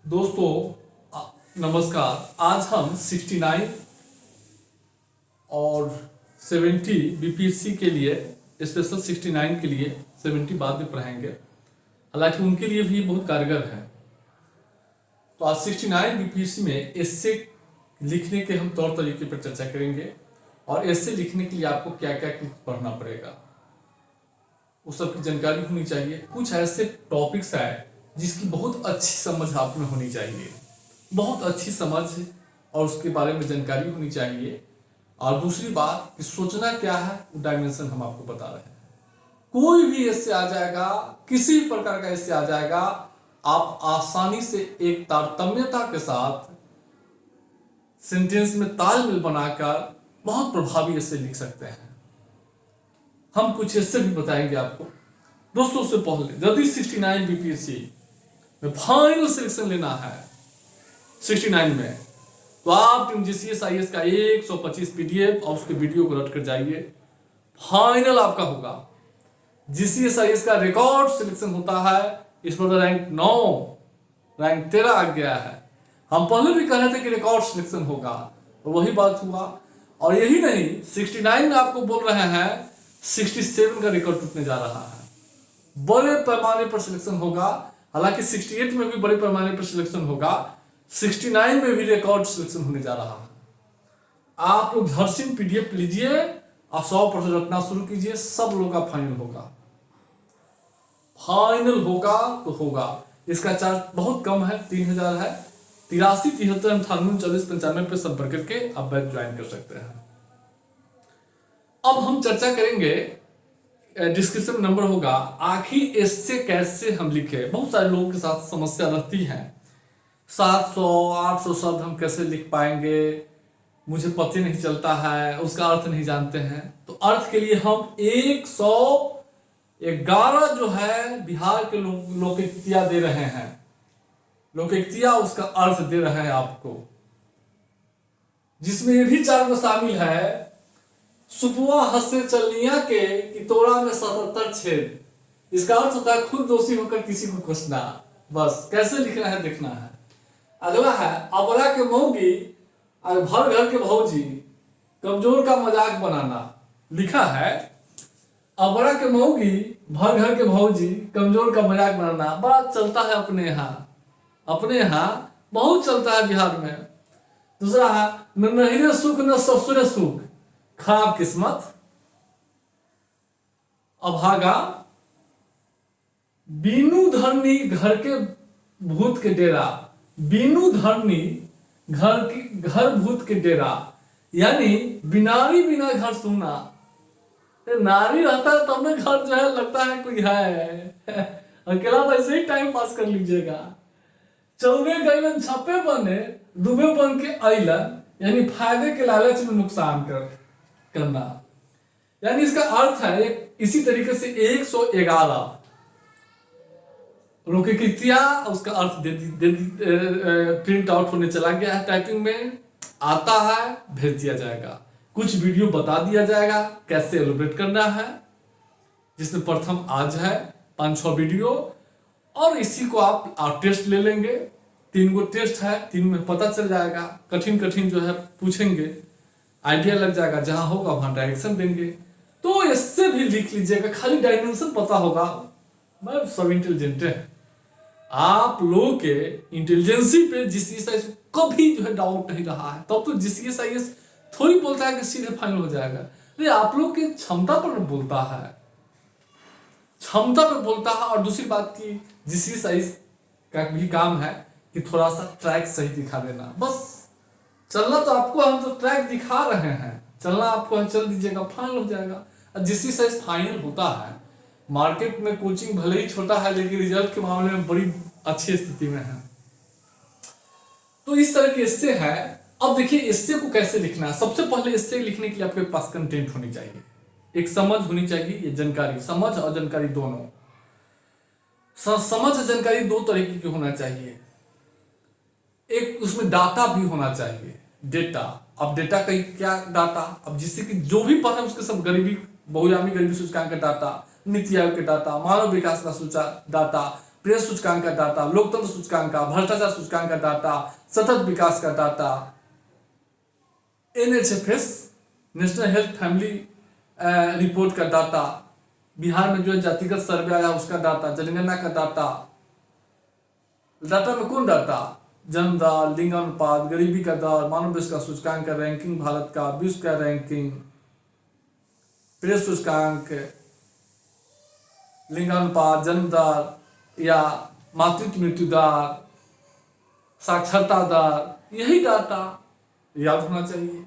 दोस्तों नमस्कार। आज हम 69 और 70 बीपीएससी के लिए स्पेशल 69 के लिए 70 बाद में पढ़ाएंगे, हालांकि उनके लिए भी बहुत कारगर है। तो आज 69 बीपीएससी में एस्से लिखने के हम तौर तरीके पर चर्चा करेंगे और एस्से लिखने के लिए आपको क्या क्या पढ़ना पड़ेगा उस सब की जानकारी होनी चाहिए। कुछ ऐसे टॉपिक्स है जिसकी बहुत अच्छी समझ आप में होनी चाहिए, बहुत अच्छी समझ और उसके बारे में जानकारी होनी चाहिए। और दूसरी बात कि सोचना क्या है वो डायमेंशन हम आपको बता रहे हैं। कोई भी ऐसे आ जाएगा, किसी प्रकार का ऐसे आ जाएगा, आप आसानी से एक तारतम्यता के साथ सेंटेंस में तालमेल बनाकर बहुत प्रभावी ऐसे लिख सकते हैं। हम कुछ ऐसे भी बताएंगे आपको। दोस्तों उससे पहले यदि 69 बीपीएससी में फाइनल सिलेक्शन लेना है 69 में, तो आप जीसीएस आईएएस का 125 पीडीएफ और उसके वीडियो को रट कर जाइए। फाइनल आपका होगा। जीसीएस आईएएस का रिकॉर्ड सिलेक्शन होता है, इस पर रैंक 9 रैंक 13 आ गया है। हम पहले भी कह रहे थे कि रिकॉर्ड सिलेक्शन होगा, तो वही बात हुआ। और यही नहीं, 69 में आपको बोल रहे हैं 67 का रिकॉर्ड टूटने जा रहा है। बड़े पैमाने पर सिलेक्शन होगा, हालांकि 68 में भी बड़े पैमाने पर सिलेक्शन होगा, 69 में भी रिकॉर्ड सिलेक्शन होने जा रहा है। आप लोग झरसिन पीडीएफ लीजिए और 100% रटना शुरू कीजिए। सब लोग का फाइनल होगा, फाइनल होगा तो होगा। इसका चार्ज बहुत कम है, 3000 है। 83 73 98 40 95 पे संपर्क करके आप बैच ज्वाइन कर सकते हैं। अब हम चर्चा करेंगे, डिस्क्रिप्शन नंबर होगा, आखिर इससे कैसे हम लिखे। बहुत सारे लोगों के साथ समस्या रहती है, 700 800 शब्द हम कैसे लिख पाएंगे, मुझे पता नहीं चलता है, उसका अर्थ नहीं जानते हैं। तो अर्थ के लिए हम 111 जो है बिहार के लोकोक्तियां दे रहे हैं। लोकोक्तियां उसका अर्थ दे रहे हैं आपको, जिसमें ये भी 4 में शामिल है। सुपुआ हंसे चलनिया के कि तोड़ा में 77 छेद। इसका अर्थ होता है खुद दोषी होकर किसी को कोसना। बस कैसे लिखना है देखना है। अगला है अबरा के मौगी और भर घर के भौजी, कमजोर का मजाक बनाना। लिखा है अबरा के मौगी भर घर के भौजी, कमजोर का मजाक बनाना। बड़ा चलता है अपने यहाँ बहुत चलता है बिहार में। दूसरा है न नहिरे सुख न ससुरे सुख, खराब किस्मत। अभागा बीनू धरनी घर के भूत के डेरा। बीनू धरनी घर भूत के डेरा, यानी बिनारी बिना घर सुनना। नारी रहता है तब ना घर जो है लगता है कोई है। अकेला तो ऐसे ही टाइम पास कर लीजिएगा। चौबे गैलन छपे बने, दुबे बन के अइलन, यानी फायदे के लालच में नुकसान करना। यानी इसका अर्थ है इसी तरीके से 111 लोकोक्तियां, उसका अर्थ प्रिंट आउट होने चला गया है। टाइपिंग में आता है, भेज दिया जाएगा। कुछ वीडियो बता दिया जाएगा कैसे एलोब्रेट करना है, जिसमें प्रथम आज है 5-6 वीडियो। और इसी को आप टेस्ट ले लेंगे। 3 गो टेस्ट है, 3 में पता चल जाएगा। कठिन जो है पूछेंगे, आइडिया लग जाएगा, जहां होगा वहां डायरेक्शन देंगे। तो इससे भी लिख लीजिएगा, खाली डायमेंशन पता होगा। मैं सब इंटेलिजेंट है। आप लोगों के इंटेलिजेंसी पे जीसीएस आईएएस कभी जो है डाउट नहीं रहा है। तब तो जीसीएस आईएएस थोड़ी बोलता है कि सीधे फाइनल हो जाएगा। अरे आप लोग की क्षमता पर बोलता है, क्षमता पे बोलता है। और दूसरी बात की जीसीएस आईएएस का भी काम है कि थोड़ा सा ट्रैक सही दिखा देना। बस चलना तो आपको, हम तो ट्रैक दिखा रहे हैं, चलना आपको है, चल दीजिएगा, फाइनल हो जाएगा। जिससे साइज फाइनल होता है। मार्केट में कोचिंग भले ही छोटा है, लेकिन रिजल्ट के मामले में बड़ी अच्छी स्थिति में है। तो इस तरह के एस्से है। अब देखिए एस्से को कैसे लिखना है। सबसे पहले एस्से लिखने के लिए आपके पास कंटेंट होनी चाहिए, एक समझ होनी चाहिए। ये जानकारी, समझ और जानकारी दोनों। समझ और जानकारी 2 तरीके की होना चाहिए। एक उसमें डाटा भी होना चाहिए, डेटा। अब डेटा का क्या डाटा, अब जिससे कि जो भी पढ़े उसके सब बहुआयामी गरीबी सूचकांक का डाटा, नीति आयोग के डाटा, मानव विकास का डाटा, प्रेस सूचकांक का डाटा, लोकतंत्र सूचकांक का, भ्रष्टाचार सूचकांक का डाटा, सतत विकास का data, NHFS national health family report का डाटा, बिहार में जो है जातिगत सर्वे आया उसका डाटा, जनगणना का डाटा, डाटा में कौन डाटा, जन्म दर, लिंग अनुपात, गरीबी का दर, मानव विश्व का सूचकांक का रैंकिंग, भारत का विश्व का रैंकिंग, प्रेस सूचकांक, लिंगानुपात, जन्म दर या मातृत्व मृत्यु दर, साक्षरता दर, यही डाटा याद होना चाहिए।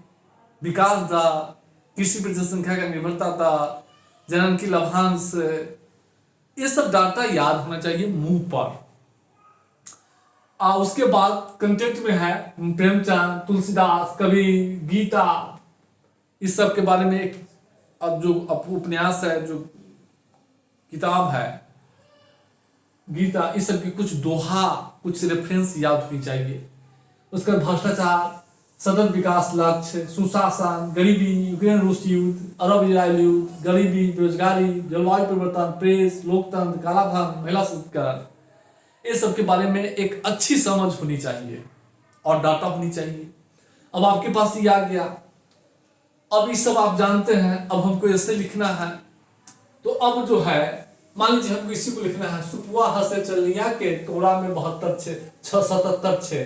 विकास दर, कृषि पर जनसंख्या का निर्भरता दर, जनन की लाभांश, ये सब डाटा याद होना चाहिए मुंह पर। उसके बाद कंटेंट में है प्रेमचंद, तुलसीदास, कबीर, गीता, इस सब के बारे में एक अब जो उपन्यास है, जो किताब है गीता, इस सब की कुछ दोहा, कुछ रेफरेंस याद होनी चाहिए। उसका भ्रष्टाचार, सतत विकास लक्ष्य, सुशासन, गरीबी, यूक्रेन रूस युद्ध, अरब इजराइल युद्ध, गरीबी, बेरोजगारी, जलवायु परिवर्तन, प्रेस, लोकतंत्र, कालाधन, महिला सशक्तिकरण, ये सब के बारे में एक अच्छी समझ होनी चाहिए और डाटा होनी चाहिए। अब आपके पास ये आ गया, अब ये सब आप जानते हैं, अब हमको ऐसे लिखना है, तो अब जो है मान लीजिए हमको इसी को लिखना है, सुपुआ हसे चलिया के टोरा में 77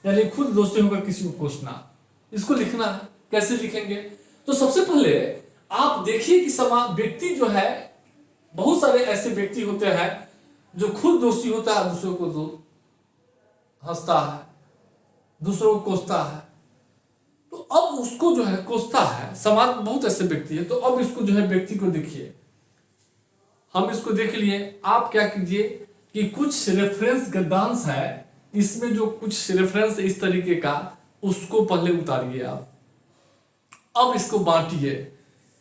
यानी खुद दोस्ती होकर किसी को कोसना, इसको लिखना है। कैसे लिखेंगे? तो सबसे पहले आप देखिए कि समाज व्यक्ति जो है, बहुत सारे ऐसे व्यक्ति होते हैं जो खुद दोषी होता है, दूसरों को हंसता है, दूसरों को कोसता है। तो अब उसको जो है कोसता है, समाज में बहुत ऐसे व्यक्ति है। तो अब इसको जो है व्यक्ति को देखिए, हम इसको देख लिए। आप क्या कीजिए कि कुछ रेफरेंस गद्यांश है, इसमें जो कुछ रेफरेंस इस तरीके का, उसको पहले उतारिए आप। अब इसको बांटिए।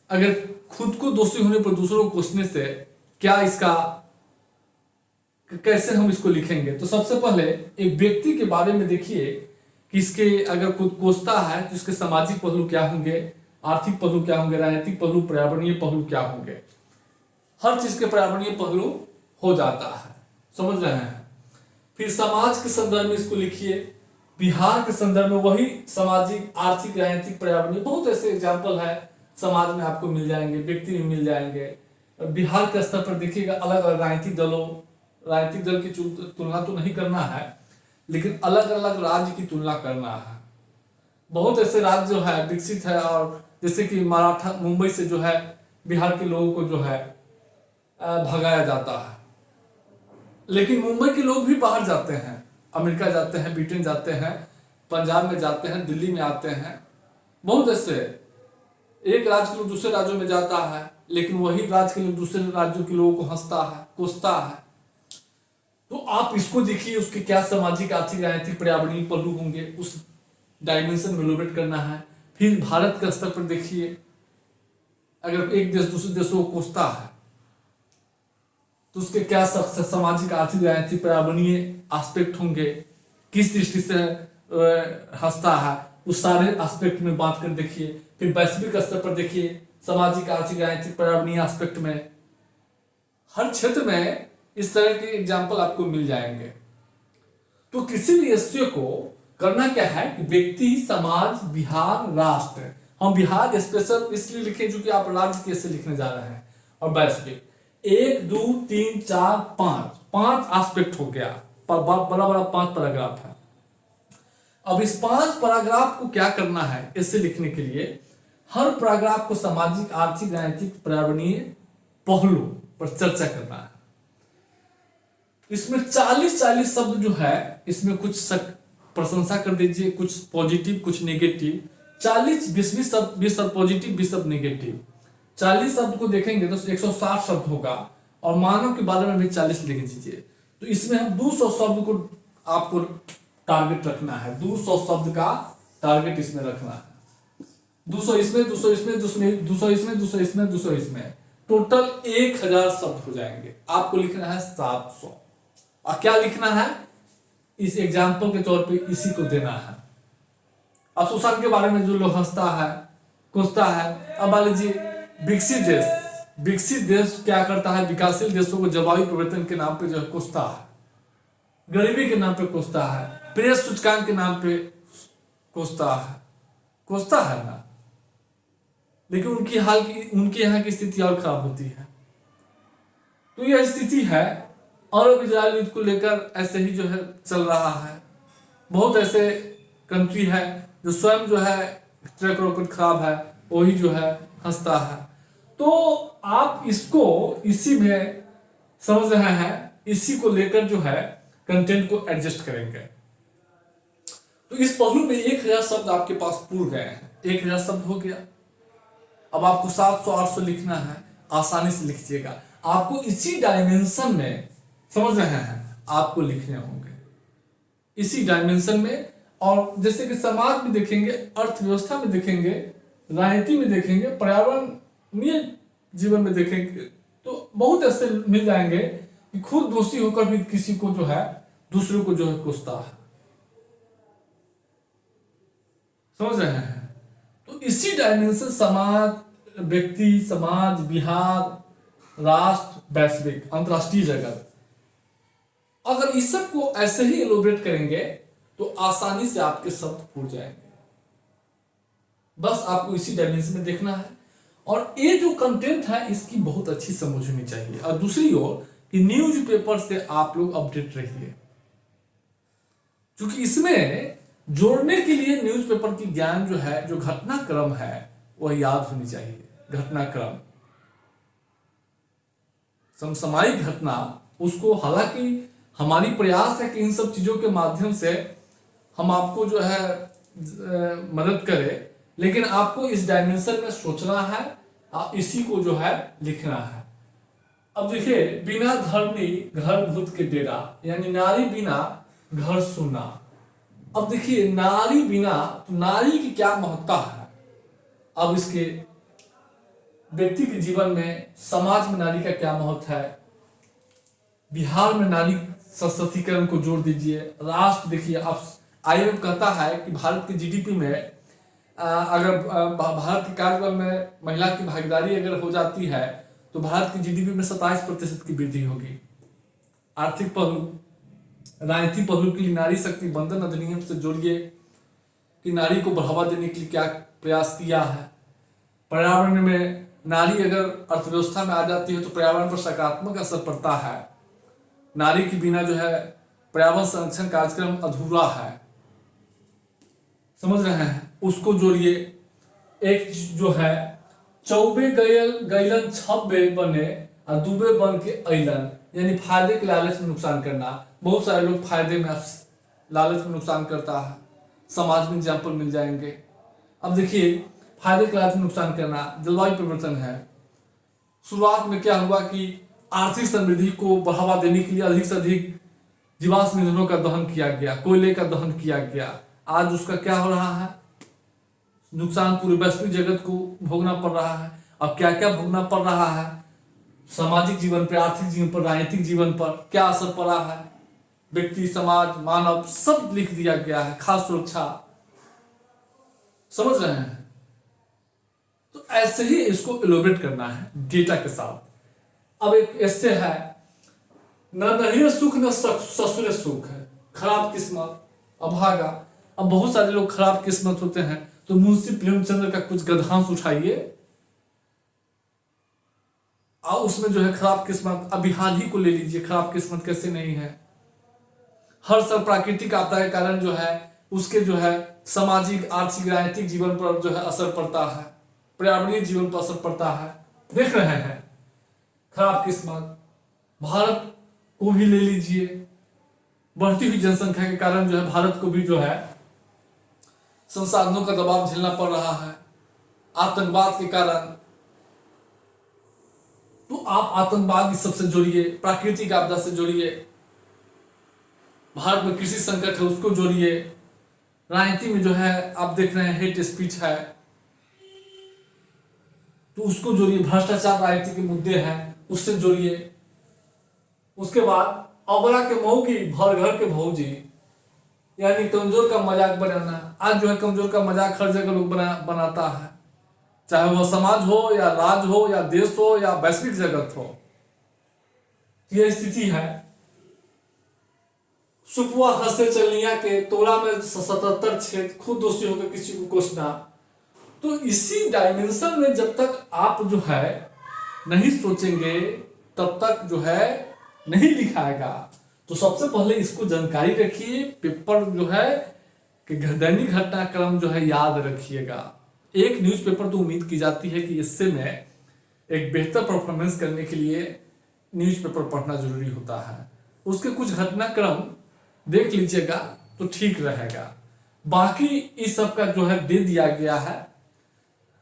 अगर खुद को दोषी होने पर दूसरों को कोसने से क्या इसका, कैसे हम इसको लिखेंगे? तो सबसे पहले एक व्यक्ति के बारे में देखिए कि इसके अगर खुद कोसता है तो इसके सामाजिक पहलू क्या होंगे, आर्थिक पहलू क्या होंगे, राजनीतिक पहलू, पर्यावरणीय पहलू क्या होंगे। हर चीज के पर्यावरणीय पहलू हो जाता है, समझ रहे हैं। फिर समाज के संदर्भ में इसको लिखिए, बिहार के संदर्भ में वही सामाजिक, आर्थिक, राजनीतिक, पर्यावरणीय, बहुत ऐसे एग्जाम्पल है समाज में आपको मिल जाएंगे, व्यक्ति में मिल जाएंगे। बिहार के स्तर पर देखिएगा, अलग अलग राजनीतिक दल की तुलना तो नहीं करना है, लेकिन अलग अलग राज्य की तुलना करना है। बहुत ऐसे राज्य जो है विकसित है, और जैसे कि मराठा, मुंबई से जो है बिहार के लोगों को जो है भगाया जाता है, लेकिन मुंबई के लोग भी बाहर जाते हैं, अमेरिका जाते हैं, ब्रिटेन जाते हैं, पंजाब में जाते हैं, दिल्ली में आते हैं। बहुत ऐसे एक राज्य के लोग दूसरे राज्यों में जाता है, लेकिन वही राज्य के लोग दूसरे राज्यों के लोगों को हंसता है, कोसता है। तो आप इसको देखिए, उसके क्या सामाजिक, आर्थिक, राजनीतिक, पर्यावरणीय पहलू होंगे, उस डायमेंशन में एलोबरेट करना है। फिर भारत के स्तर पर देखिए, अगर एक देश दूसरे देशों को कोसता है तो उसके क्या सामाजिक, आर्थिक, राजनीतिक, पर्यावरणीय एस्पेक्ट होंगे, किस दृष्टि से हंसता है, उस सारे एस्पेक्ट में बात कर देखिए। फिर वैश्विक स्तर पर देखिए, सामाजिक, आर्थिक, राजनीतिक, पर्यावरणीय एस्पेक्ट में, हर क्षेत्र में इस तरह के एग्जाम्पल आपको मिल जाएंगे। तो किसी भी एस्से को करना क्या है कि व्यक्ति, समाज, बिहार, राष्ट्र। हम बिहार स्पेशल इसलिए लिखें क्योंकि आप राज्य कैसे लिखने जा रहे हैं, और वैश्विक 1 2 3 4 5 एस्पेक्ट हो गया, बड़ा बड़ा 5 पैराग्राफ है। अब इस 5 पैराग्राफ को क्या करना है इससे लिखने के लिए, हर पैराग्राफ को सामाजिक, आर्थिक, राजनीतिक, पर्यावरणीय पहलू पर चर्चा करना है। इसमें 40 शब्द जो है, इसमें कुछ प्रशंसा कर दीजिए, कुछ पॉजिटिव, कुछ नेगेटिव। 20 शब्द पॉजिटिव, 20 शब्द नेगेटिव। 40 शब्द को देखेंगे तो 160 शब्द होगा, और मानव के बारे में भी 40 लिख दीजिए। तो इसमें हम 200 शब्द को आपको टारगेट रखना है, 200 शब्द का टारगेट इसमें रखना है। 200 इसमें, 200 इसमें, 200 इसमें, 200 इसमें, 200 इसमें, टोटल 1000 शब्द हो जाएंगे। आपको लिखना है 700। और क्या लिखना है, इस एग्जाम्पल के तौर पे इसी को देना है। अब सुशासन के बारे में जो लोग हंसता है, कोसता है। अब मान लीजिए विकसित देश क्या करता है, विकासशील देशों को जलवायु परिवर्तन के नाम पे जो है कोसता है, गरीबी के नाम पे कोसता है, प्रेस सूचकांक के नाम पे कोसता है ना। लेकिन उनके यहाँ की स्थिति और खराब होती है। तो यह स्थिति है अरब इजराइल युद्ध को लेकर ऐसे ही जो है चल रहा है। बहुत ऐसे कंट्री है जो स्वयं जो है ट्रैक रिकॉर्ड खराब है, वही जो है हंसता है। तो आप इसको इसी में समझ रहे हैं, इसी को लेकर जो है कंटेंट को एडजस्ट करेंगे। तो इस पहलू में 1000 शब्द आपके पास पूर गए हैं, 1000 शब्द हो गया। अब आपको 700-800 लिखना है, आसानी से लिखिएगा। आपको इसी डायमेंशन में, समझ रहे हैं, आपको लिखने होंगे इसी डायमेंशन में। और जैसे कि समाज में देखेंगे, अर्थव्यवस्था में देखेंगे, राजनीति में देखेंगे, पर्यावरणीय जीवन में देखेंगे, तो बहुत ऐसे मिल जाएंगे कि खुद दोषी होकर भी किसी को जो है, दूसरों को जो है कोसता है। समझ रहे हैं? तो इसी डायमेंशन समाज, व्यक्ति, समाज, बिहार, राष्ट्र, वैश्विक, अंतरराष्ट्रीय जगत, अगर इस सब को ऐसे ही एलोब्रेट करेंगे तो आसानी से आपके शब्द फूट जाएंगे। बस आपको इसी डायमेंशन में देखना है। और ये जो कंटेंट है इसकी बहुत अच्छी समझ होनी चाहिए। और दूसरी ओर कि न्यूज़पेपर से आप लोग अपडेट रहिए, क्योंकि इसमें जोड़ने के लिए न्यूज़पेपर की ज्ञान जो है, जो घटनाक्रम है, वह याद होनी चाहिए। घटनाक्रम, समसामयिक घटना, उसको, हालांकि हमारी प्रयास है कि इन सब चीजों के माध्यम से हम आपको जो है मदद करें, लेकिन आपको इस डायमेंशन में सोचना है, इसी को जो है लिखना है। अब देखिए, बिना धरनी घर भूत के डेरा, यानी नारी बिना घर सुना। अब देखिए, नारी बिना, तो नारी की क्या महत्ता है। अब इसके व्यक्ति के जीवन में, समाज में नारी का क्या महत्व है, बिहार में नारी सशक्तिकरण को जोड़ दीजिए। राष्ट्र देखिए, अब IMF कहता है कि भारत के GDP में अगर भारत के कार्यबल में महिला की भागीदारी अगर हो जाती है तो भारत की GDP में 27% की वृद्धि होगी। आर्थिक पहलू, राजनीतिक पहलू के लिए नारी शक्ति बंधन अधिनियम से जोड़िए कि नारी को बढ़ावा देने के लिए क्या प्रयास किया है। पर्यावरण में नारी अगर अर्थव्यवस्था में आ जाती है तो पर्यावरण पर सकारात्मक असर पड़ता है। नारी के बिना जो है पर्यावरण संरक्षण कार्यक्रम अधूरा है। समझ रहे हैं? उसको जोड़िए। एक जो है, चौबे गैलन छब्बे बने और दुबे बन के अइलन, यानी फायदे के लालच में नुकसान करना। बहुत सारे लोग फायदे में, लालच में नुकसान करता है। समाज में एग्जाम्पल मिल जाएंगे। अब देखिए, फायदे के लालच में नुकसान करना, जलवायु परिवर्तन है। शुरुआत में क्या हुआ कि आर्थिक समृद्धि को बढ़ावा देने के लिए अधिक से अधिक जीवाश्म ईंधनों का दहन किया गया, कोयले का दहन किया गया। आज उसका क्या हो रहा है, नुकसान पूरे वैश्विक जगत को भोगना पड़ रहा है। अब क्या क्या भोगना पड़ रहा है, सामाजिक जीवन पर, आर्थिक जीवन पर, राजनीतिक जीवन पर क्या असर पड़ा है, व्यक्ति, समाज, मानव, सब लिख दिया गया है। खाद्य सुरक्षा, समझ रहे हैं? तो ऐसे ही इसको एलोब्रेट करना है डेटा के साथ। अब एक ऐसे है, न नहिरे सुख न ससुरे सुख है, खराब किस्मत, अभागा। अब बहुत सारे लोग खराब किस्मत होते हैं, तो मुंशी प्रेमचंद्र का कुछ गद्यांश उठाइए और उसमें जो है खराब किस्मत, अभी हाल ही को ले लीजिए, खराब किस्मत कैसे नहीं है। हर साल प्राकृतिक आपदा के कारण जो है उसके जो है सामाजिक, आर्थिक, राजनीतिक जीवन पर जो है असर पड़ता है, पर्यावरणीय जीवन पर असर पड़ता है। देख रहे हैं खराब किस्मत। भारत को भी ले लीजिए, बढ़ती हुई जनसंख्या के कारण जो है भारत को भी जो है संसाधनों का दबाव झेलना पड़ रहा है, आतंकवाद के कारण। तो आप आतंकवाद इस सबसे जोड़िए, प्राकृतिक आपदा से जोड़िए, भारत में कृषि संकट है उसको जोड़िए, राजनीति में जो है आप देख रहे हैं हेट स्पीच है तो उसको जोड़िए, भ्रष्टाचार राजनीति के मुद्दे हैं उससे जोड़िए। उसके बाद अबला के मऊ की भर घर के भौजी, यानी कमजोर का मजाक बनाना। आज जो है कमजोर का मजाक हर जगह लोग बनाता है, चाहे वह समाज हो या राज्य हो या देश हो या वैश्विक जगत हो। यह स्थिति है। सुपुआ हंसे चलिया के तोड़ा में 77 छेद, खुद दोषी होकर किसी को कोसना। तो इसी डायमेंशन में जब तक आप जो है नहीं सोचेंगे तब तक जो है नहीं लिखाएगा। तो सबसे पहले इसको जानकारी रखिए, पेपर जो है कि दैनिक घटनाक्रम जो है याद रखिएगा। एक न्यूज़पेपर तो उम्मीद की जाती है कि इससे में एक बेहतर परफॉर्मेंस करने के लिए न्यूज़पेपर पढ़ना जरूरी होता है। उसके कुछ घटनाक्रम देख लीजिएगा तो ठीक रहेगा। बाकी इस सब का जो है दे दिया गया है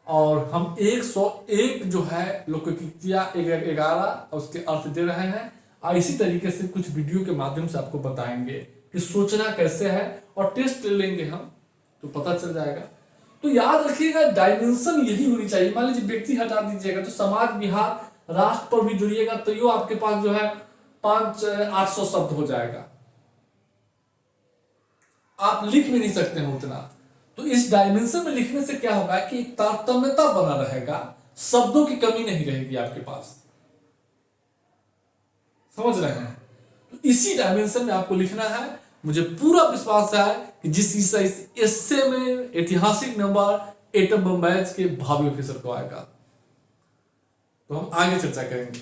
और हम 101 जो है लोककृतियां 11 उसके अर्थ दे रहे हैं और इसी तरीके से कुछ वीडियो के माध्यम से आपको बताएंगे कि सोचना कैसे है और टेस्ट लेंगे हम तो पता चल जाएगा। तो याद रखिएगा डायमेंशन यही होनी चाहिए। मान लीजिए व्यक्ति हटा दीजिएगा तो समाज, बिहार, राष्ट्र पर भी जुड़िएगा तो यो आपके पास जो है 500-800 शब्द हो जाएगा। आप लिख भी नहीं सकते हैं उतना। तो इस डायमेंशन में लिखने से क्या होगा कि तारतम्यता बना रहेगा, शब्दों की कमी नहीं रहेगी आपके पास। समझ रहे हैं? तो इसी डायमेंशन में आपको लिखना है। मुझे पूरा विश्वास है कि जिस एस्से में ऐतिहासिक नंबर एटम बम बैच के भावी ऑफिसर को आएगा। तो हम आगे चर्चा करेंगे।